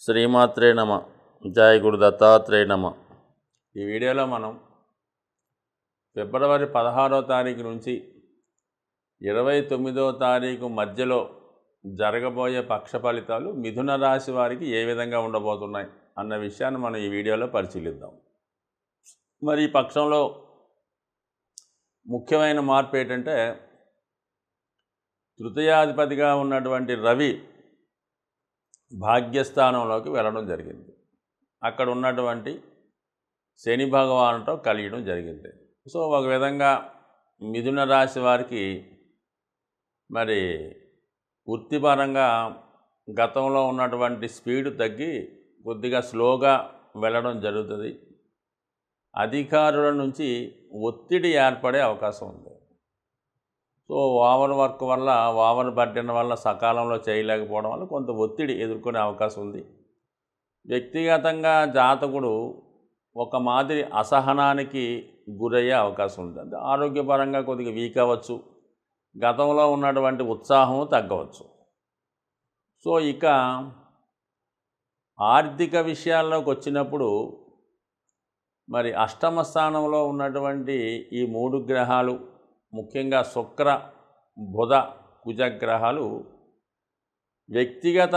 శ్రీమాత్రే నమ. జయ గురు దత్తాత్రేయ నమ. ఈ వీడియోలో మనం ఫిబ్రవరి 16వ తారీఖు నుంచి 29వ తారీఖు మధ్యలో జరగబోయే పక్ష ఫలితాలు మిథున రాశి వారికి ఏ విధంగా ఉండబోతున్నాయి అన్న విషయాన్ని మనం ఈ వీడియోలో పరిశీలిద్దాం. మరి ఈ పక్షంలో ముఖ్యమైన మార్పు ఏంటంటే తృతీయాధిపతిగా ఉన్నటువంటి రవి భాగ్యస్థానంలోకి వెళ్ళడం జరిగింది. అక్కడ ఉన్నటువంటి శని భగవానుతో కలియడం జరిగింది. సో ఒక విధంగా మిథున రాశి వారికి మరి వృత్తిపరంగా గతంలో ఉన్నటువంటి స్పీడ్ తగ్గి కొద్దిగా స్లోగా వెళ్ళడం జరుగుతుంది. అధికారుల నుంచి ఒత్తిడి ఏర్పడే అవకాశం ఉంది. సో ఓవర్ వర్క్ వల్ల ఓవర్ బర్డెన్ వల్ల సకాలంలో చేయలేకపోవడం వల్ల కొంత ఒత్తిడి ఎదుర్కొనే అవకాశం ఉంది. వ్యక్తిగతంగా జాతకుడు ఒక మాదిరి అసహనానికి గురయ్యే అవకాశం ఉంది. అంటే ఆరోగ్యపరంగా కొద్దిగా వీక్ అవ్వచ్చు, గతంలో ఉన్నటువంటి ఉత్సాహం తగ్గవచ్చు. సో ఇక ఆర్థిక విషయాల్లోకి వచ్చినప్పుడు మరి అష్టమ స్థానంలో ఉన్నటువంటి ఈ 3 గ్రహాలు, ముఖ్యంగా శుక్ర బుధ కుజగ్రహాలు వ్యక్తిగత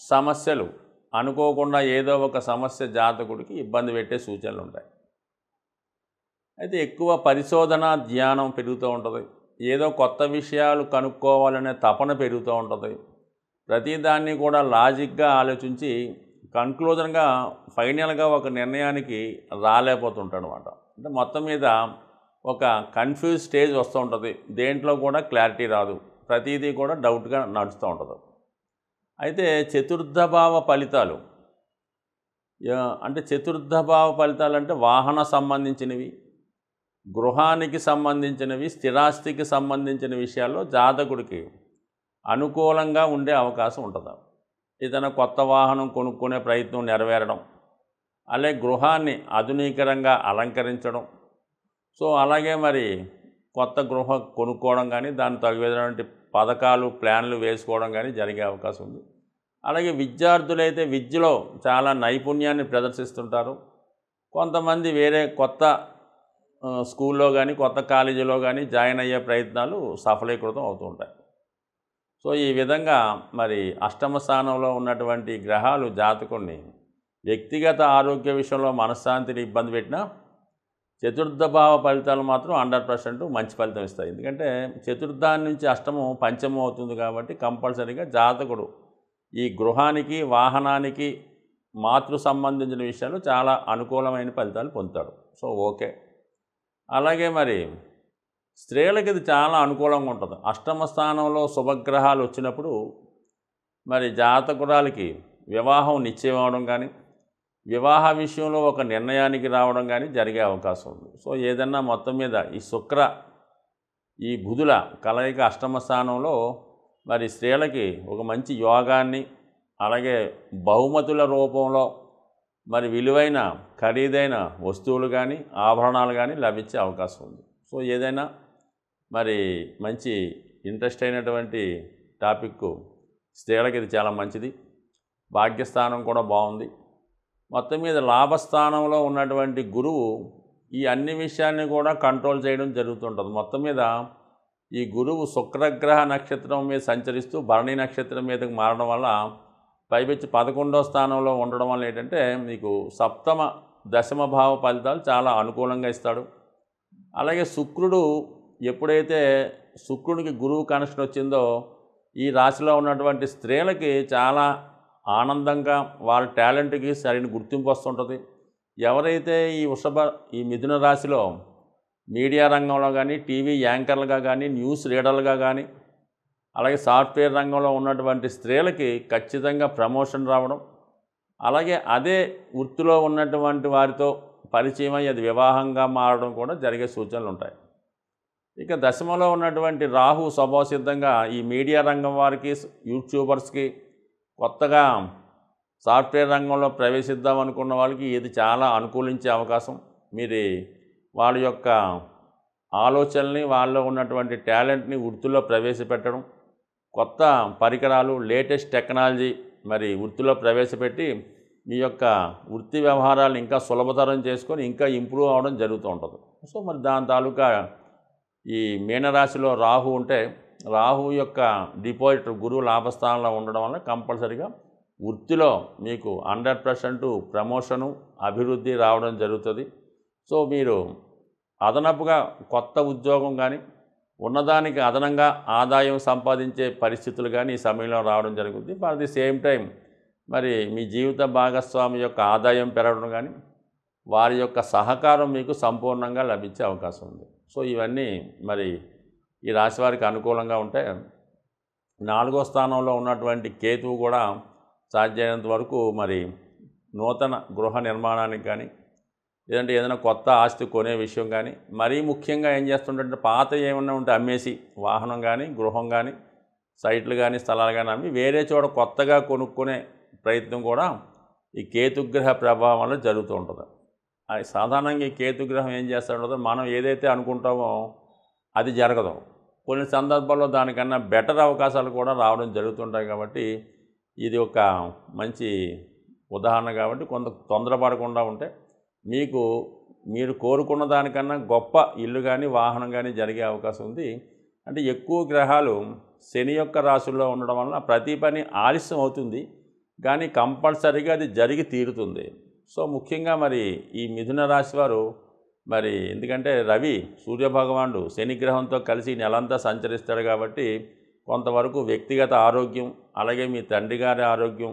సమస్యలు అనుకోకుండా ఏదో ఒక సమస్య జాతకుడికి ఇబ్బంది పెట్టే సూచనలు ఉంటాయి. అయితే ఎక్కువ పరిశోధన ధ్యానం పెరుగుతూ ఉంటుంది. ఏదో కొత్త విషయాలు కనుక్కోవాలనే తపన పెరుగుతూ ఉంటుంది. ప్రతిదాన్ని కూడా లాజిక్గా ఆలోచించి కన్క్లూజన్గా ఫైనల్గా ఒక నిర్ణయానికి రాలేకపోతుంటాడు అన్నమాట. అంటే మొత్తం మీద ఒక కన్ఫ్యూజ్ స్టేజ్ వస్తూ ఉంటుంది. దేంట్లో కూడా క్లారిటీ రాదు, ప్రతిదీ కూడా డౌట్గా నడుస్తూ ఉంటుంది. అయితే చతుర్థ భావ ఫలితాలు అంటే చతుర్థ భావ ఫలితాలు అంటే వాహన సంబంధించినవి, గృహానికి సంబంధించినవి, స్థిరాస్తికి సంబంధించిన విషయాల్లో జాతకుడికి అనుకూలంగా ఉండే అవకాశం ఉంటుంది. ఏదైనా కొత్త వాహనం కొనుక్కునే ప్రయత్నం నెరవేరడం, అలాగే గృహాన్ని ఆధునికరంగా అలంకరించడం, సో అలాగే మరి కొత్త గృహం కొనుక్కోవడం కానీ దానికి తగు విధమైనటువంటి పథకాలు ప్లాన్లు వేసుకోవడం కానీ జరిగే అవకాశం ఉంది. అలాగే విద్యార్థులైతే విద్యలో చాలా నైపుణ్యాన్ని ప్రదర్శిస్తుంటారు. కొంతమంది వేరే కొత్త స్కూల్లో కానీ కొత్త కాలేజీలో కానీ జాయిన్ అయ్యే ప్రయత్నాలు సఫలీకృతం అవుతూ ఉంటాయి. సో ఈ విధంగా మరి అష్టమ స్థానంలో ఉన్నటువంటి గ్రహాలు జాతకుడిని వ్యక్తిగత ఆరోగ్య విషయంలో మనశ్శాంతిని ఇబ్బంది పెట్టినా చతుర్థ భావ ఫలితాలు మాత్రం 100% మంచి ఫలితం ఇస్తాయి. ఎందుకంటే చతుర్థాన్ని నుంచి అష్టమం పంచమం అవుతుంది కాబట్టి కంపల్సరీగా జాతకుడు ఈ గృహానికి వాహనానికి మాతృ సంబంధించిన విషయాలు చాలా అనుకూలమైన ఫలితాలు పొందుతాడు. So okay. అలాగే మరి స్త్రీలకు ఇది చాలా అనుకూలంగా ఉంటుంది. అష్టమ స్థానంలో శుభగ్రహాలు వచ్చినప్పుడు మరి జాతకురాలకి వివాహం నిశ్చయం అవడం కానీ వివాహ విషయంలో ఒక నిర్ణయానికి రావడం కానీ జరిగే అవకాశం ఉంది. సో ఏదన్నా మొత్తం మీద ఈ శుక్ర ఈ బుధుల కలయిక అష్టమ స్థానంలో మరి స్త్రీలకి ఒక మంచి యోగాన్ని, అలాగే బహుమతుల రూపంలో మరి విలువైన ఖరీదైన వస్తువులు కానీ ఆభరణాలు కానీ లభించే అవకాశం ఉంది. సో ఏదైనా మరి మంచి ఇంట్రెస్ట్ అయినటువంటి టాపిక్ స్త్రీలకి ఇది చాలా మంచిది. భాగ్యస్థానం కూడా బాగుంది. మొత్తం మీద లాభస్థానంలో ఉన్నటువంటి గురువు ఈ అన్ని విషయాన్ని కూడా కంట్రోల్ చేయడం జరుగుతుంటుంది. మొత్తం మీద ఈ గురువు శుక్రగ్రహ నక్షత్రం మీద సంచరిస్తూ భరణి నక్షత్రం మీదకి మారడం వల్ల పైపెచ్చి 11వ స్థానంలో ఉండడం వల్ల ఏంటంటే మీకు సప్తమ దశమ భావ ఫలితాలు చాలా అనుకూలంగా ఇస్తాడు. అలాగే శుక్రుడు ఎప్పుడైతే శుక్రుడికి గురువు కనెక్షన్ వచ్చిందో ఈ రాశిలో ఉన్నటువంటి స్త్రీలకి చాలా ఆనందంగా వాళ్ళ టాలెంట్కి సరైన గుర్తింపు వస్తుంటుంది. ఎవరైతే ఈ మిథున రాశిలో మీడియా రంగంలో కానీ టీవీ యాంకర్లుగా కానీ న్యూస్ రీడర్లుగా కానీ అలాగే సాఫ్ట్వేర్ రంగంలో ఉన్నటువంటి స్త్రీలకి ఖచ్చితంగా ప్రమోషన్ రావడం, అలాగే అదే వృత్తిలో ఉన్నటువంటి వారితో పరిచయం అయ్యి అది వివాహంగా మారడం కూడా జరిగే సూచనలు ఉంటాయి. ఇక దశమలో ఉన్నటువంటి రాహు స్వభావసిద్ధంగా ఈ మీడియా రంగం వారికి, యూట్యూబర్స్కి, కొత్తగా సాఫ్ట్వేర్ రంగంలో ప్రవేశిద్దాం అనుకున్న వాళ్ళకి ఇది చాలా అనుకూలించే అవకాశం. మీరు వాళ్ళ యొక్క ఆలోచనల్ని, వాళ్ళలో ఉన్నటువంటి టాలెంట్ని వృత్తిలో ప్రవేశపెట్టడం, కొత్త పరికరాలు, లేటెస్ట్ టెక్నాలజీ మరి వృత్తిలో ప్రవేశపెట్టి మీ యొక్క వృత్తి వ్యవహారాలను ఇంకా సులభతరం చేసుకొని ఇంకా ఇంప్రూవ్ అవ్వడం జరుగుతూ ఉంటుంది. సో మరి దాని తాలూకా ఈ మీనరాశిలో రాహు ఉంటే రాహు యొక్క డిపాజిట్ గురువు లాభస్థానంలో ఉండడం వల్ల కంపల్సరిగా వృత్తిలో మీకు 100% ప్రమోషను అభివృద్ధి రావడం జరుగుతుంది. సో మీరు అదనపుగా కొత్త ఉద్యోగం కానీ ఉన్నదానికి అదనంగా ఆదాయం సంపాదించే పరిస్థితులు కానీ ఈ సమయంలో రావడం జరుగుతుంది. అట్ ది సేమ్ టైం మరి మీ జీవిత భాగస్వామి యొక్క ఆదాయం పెరగడం కానీ వారి యొక్క సహకారం మీకు సంపూర్ణంగా లభించే అవకాశం ఉంది. సో ఇవన్నీ మరి ఈ రాశి వారికి అనుకూలంగా ఉంటే 4వ స్థానంలో ఉన్నటువంటి కేతువు కూడా సాధ్యమైనంత వరకు మరి నూతన గృహ నిర్మాణానికి కానీ లేదంటే ఏదైనా కొత్త ఆస్తి కొనే విషయం కానీ మరీ ముఖ్యంగా ఏం చేస్తుంటే పాత ఏమన్నా ఉంటే అమ్మేసి వాహనం కానీ గృహం కానీ సైట్లు కానీ స్థలాలు కానీ అమ్మి వేరే చోట కొత్తగా కొనుక్కునే ప్రయత్నం కూడా ఈ కేతుగ్రహ ప్రభావం వల్ల జరుగుతూ ఉంటుంది. అది సాధారణంగా ఈ కేతుగ్రహం ఏం చేస్తాడో మనం ఏదైతే అనుకుంటామో అది జరగదు. కొన్ని సందర్భాల్లో దానికన్నా బెటర్ అవకాశాలు కూడా రావడం జరుగుతుంటాయి. కాబట్టి ఇది ఒక మంచి ఉదాహరణ. కాబట్టి కొంత తొందరపడకుండా ఉంటే మీరు కోరుకున్న దానికన్నా గొప్ప ఇల్లు కానీ వాహనం కానీ జరిగే అవకాశం ఉంది. అంటే ఎక్కువ గ్రహాలు శని యొక్క రాశుల్లో ఉండడం వలన ప్రతి పని ఆలస్యం అవుతుంది, కానీ కంపల్సరీగా అది జరిగి తీరుతుంది. సో ముఖ్యంగా మరి ఈ మిథున రాశి వారు మరి ఎందుకంటే రవి సూర్యభగవానుడు శనిగ్రహంతో కలిసి నెలంతా సంచరిస్తాడు కాబట్టి కొంతవరకు వ్యక్తిగత ఆరోగ్యం అలాగే మీ తండ్రి గారి ఆరోగ్యం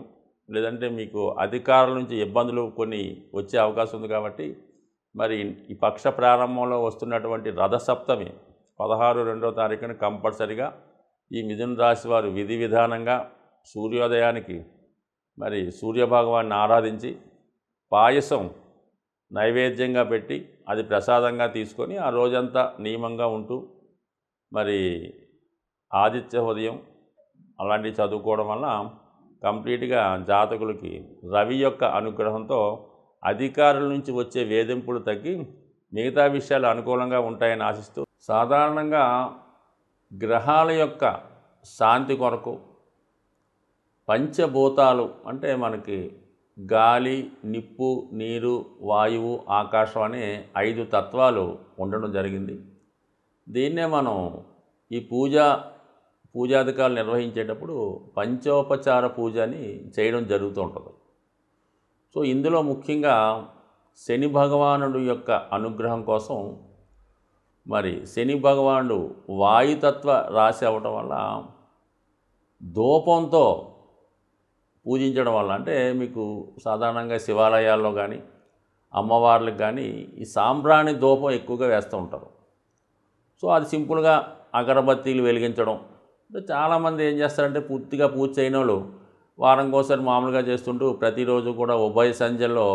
లేదంటే మీకు అధికారుల నుంచి ఇబ్బందులు కొన్ని వచ్చే అవకాశం ఉంది. కాబట్టి మరి ఈ పక్ష ప్రారంభంలో వస్తున్నటువంటి రథసప్తమి 16/2వ తారీఖున కంపల్సరిగా ఈ మిథున రాశి వారు విధి విధానంగా సూర్యోదయానికి మరి సూర్యభగవాన్ని ఆరాధించి పాయసం నైవేద్యంగా పెట్టి అది ప్రసాదంగా తీసుకొని ఆ రోజంతా నియమంగా ఉంటూ మరి ఆదిత్య హృదయం అలాంటివి చదువుకోవడం వల్ల కంప్లీట్గా జాతకులకి రవి యొక్క అనుగ్రహంతో అధికారుల నుంచి వచ్చే వేధింపులు తగ్గి మిగతా విషయాలు అనుకూలంగా ఉంటాయని ఆశిస్తూ సాధారణంగా గ్రహాల యొక్క శాంతి కొరకు పంచభూతాలు అంటే మనకి గాలి, నిప్పు, నీరు, వాయువు, ఆకాశం అనే 5 తత్వాలు ఉండడం జరిగింది. దీన్నే మనం ఈ పూజాధికారులు నిర్వహించేటప్పుడు పంచోపచార పూజ అని చేయడం జరుగుతూ ఉంటుంది. సో ఇందులో ముఖ్యంగా శని భగవానుడు యొక్క అనుగ్రహం కోసం మరి శని భగవానుడు వాయుతత్వ రాశి అవ్వటం వల్ల ధూపంతో పూజించడం వల్ల అంటే మీకు సాధారణంగా శివాలయాల్లో కానీ అమ్మవార్లకు కానీ ఈ సాంబ్రాణి ధూపం ఎక్కువగా వేస్తూ ఉంటారు. సో అది సింపుల్గా అగరబత్తీలు వెలిగించడం. చాలామంది ఏం చేస్తారంటే పూర్తిగా పూజ చేయని వాళ్ళు వారంకోసారి మామూలుగా చేస్తుంటూ ప్రతిరోజు కూడా ఉభయ సంధ్యల్లో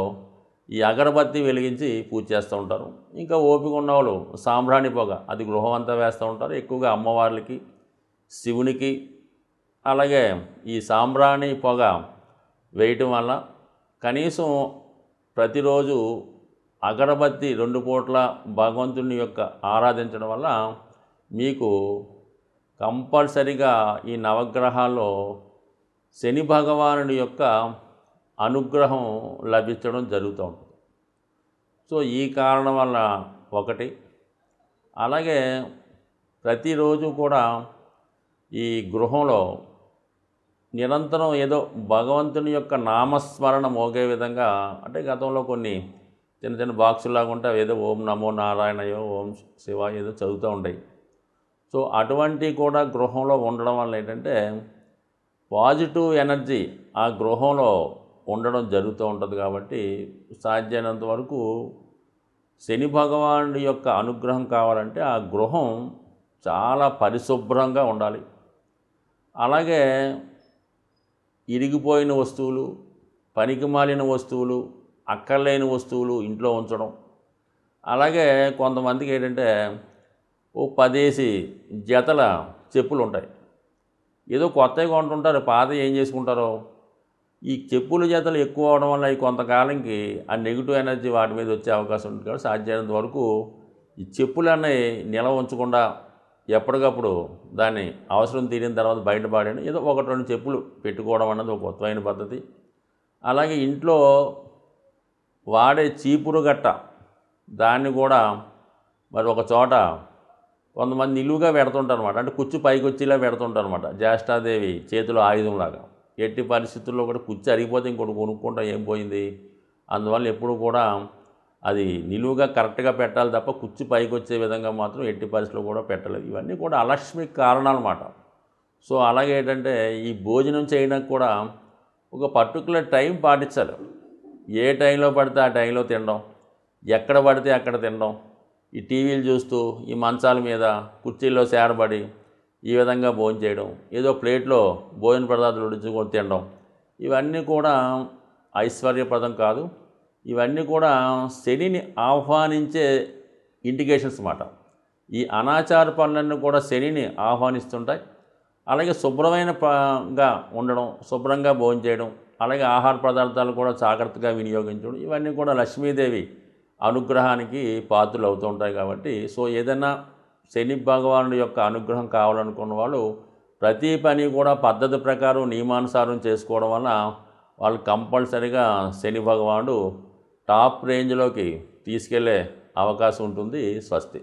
ఈ అగరబత్తి వెలిగించి పూజ చేస్తూ ఉంటారు. ఇంకా ఓపిక ఉన్నవాళ్ళు సాంబ్రాణి పొగ అది గృహం అంతా వేస్తూ ఉంటారు. ఎక్కువగా అమ్మవార్లకి, శివునికి అలాగే ఈ సాంబ్రాణి పొగ వేయటం వల్ల కనీసం ప్రతిరోజు అగరబత్తి 2 పూట్ల భగవంతుని యొక్క ఆరాధించడం వల్ల మీకు కంపల్సరిగా ఈ నవగ్రహాల్లో శని భగవానుడి యొక్క అనుగ్రహం లభించడం జరుగుతూ ఉంటుంది. సో ఈ కారణం వల్ల ఒకటి, అలాగే ప్రతిరోజు కూడా ఈ గృహంలో నిరంతరం ఏదో భగవంతుని యొక్క నామస్మరణ మోగే విధంగా అంటే గతంలో కొన్ని చిన్న చిన్న బాక్సులాగా ఉంటే ఏదో ఓం నమో నారాయణయో ఓం శివాయ ఏదో చదువుతూ ఉంటాయి. సో అటువంటి కూడా గృహంలో ఉండడం వల్ల ఏంటంటే పాజిటివ్ ఎనర్జీ ఆ గృహంలో ఉండడం జరుగుతూ ఉంటుంది. కాబట్టి సాధ్యమైనంత వరకు శని భగవానుడి యొక్క అనుగ్రహం కావాలంటే ఆ గృహం చాలా పరిశుభ్రంగా ఉండాలి. అలాగే ఇరిగిపోయిన వస్తువులు, పనికిమాలిన వస్తువులు, అక్కర్లేని వస్తువులు ఇంట్లో ఉంచడం. అలాగే కొంతమందికి ఏంటంటే 10 జతల చెప్పులు ఉంటాయి. ఏదో కొత్తవి కొంటుంటారు, పాత ఏం చేసుకుంటారో. ఈ చెప్పుల జతలు ఎక్కువ అవడం వల్ల ఈ కొంతకాలంకి ఆ నెగిటివ్ ఎనర్జీ వాటి మీద వచ్చే అవకాశం ఉంటుంది. కాబట్టి సాధ్యమైనంత వరకు ఈ చెప్పులన్నీ నిల్వ ఉంచకుండా ఎప్పటికప్పుడు దాన్ని అవసరం తీరిన తర్వాత బయటపడేయడం, ఏదో ఒకటి రెండు చెప్పులు పెట్టుకోవడం అన్నది ఒక కొత్తమైన పద్ధతి. అలాగే ఇంట్లో వాడే చీపురు గట్ట దాన్ని కూడా మరి ఒక చోట కొంతమంది నిలువుగా పెడుతుంటారు అనమాట. అంటే కుచ్చు పైకి వచ్చేలా పెడుతుంటారు అనమాట. జ్యేష్ఠాదేవి చేతిలో ఆయుధంలాగా. ఎట్టి పరిస్థితుల్లో కూడా కుచ్చు అరిగిపోతే ఇంకోటి కొనుక్కుంటాం, ఏం పోయింది. అందువల్ల ఎప్పుడు కూడా అది నిలువుగా కరెక్ట్గా పెట్టాలి తప్ప కుచ్చు పైకి వచ్చే విధంగా మాత్రం ఎట్టి పరిస్థితుల్లో కూడా పెట్టలేదు. ఇవన్నీ కూడా అలక్ష్మికి కారణాలు అన్నమాట. సో అలాగే ఏంటంటే ఈ భోజనం చేయడానికి కూడా ఒక పర్టికులర్ టైం పాటించాలి. ఏ టైంలో పడితే ఆ టైంలో తినడం, ఎక్కడ పడితే అక్కడ తినడం, ఈ టీవీలు చూస్తూ ఈ మంచాల మీద కుర్చీల్లో సేరబడి ఈ విధంగా భోజనం చేయడం, ఏదో ప్లేట్లో భోజన పదార్థాలు ఉడించుకొని తినడం, ఇవన్నీ కూడా ఐశ్వర్యప్రదం కాదు. ఇవన్నీ కూడా శనిని ఆహ్వానించే ఇండికేషన్స్ అన్నమాట. ఈ అనాచార పనులన్నీ కూడా శనిని ఆహ్వానిస్తుంటాయి. అలాగే శుభ్రమైనగా ఉండడం, శుభ్రంగా భోజనం చేయడం, అలాగే ఆహార పదార్థాలు కూడా జాగ్రత్తగా వినియోగించడం, ఇవన్నీ కూడా లక్ష్మీదేవి అనుగ్రహానికి పాత్రలు అవుతూ ఉంటాయి. కాబట్టి సో ఏదైనా శని భగవానుడి యొక్క అనుగ్రహం కావాలనుకున్న వాళ్ళు ప్రతి పని కూడా పద్ధతి ప్రకారం నియమానుసారం చేసుకోవడం వల్ల వాళ్ళు కంపల్సరీగా శని భగవానుడు టాప్ రేంజ్లోకి తీసుకెళ్లే అవకాశం ఉంటుంది. స్వస్తి.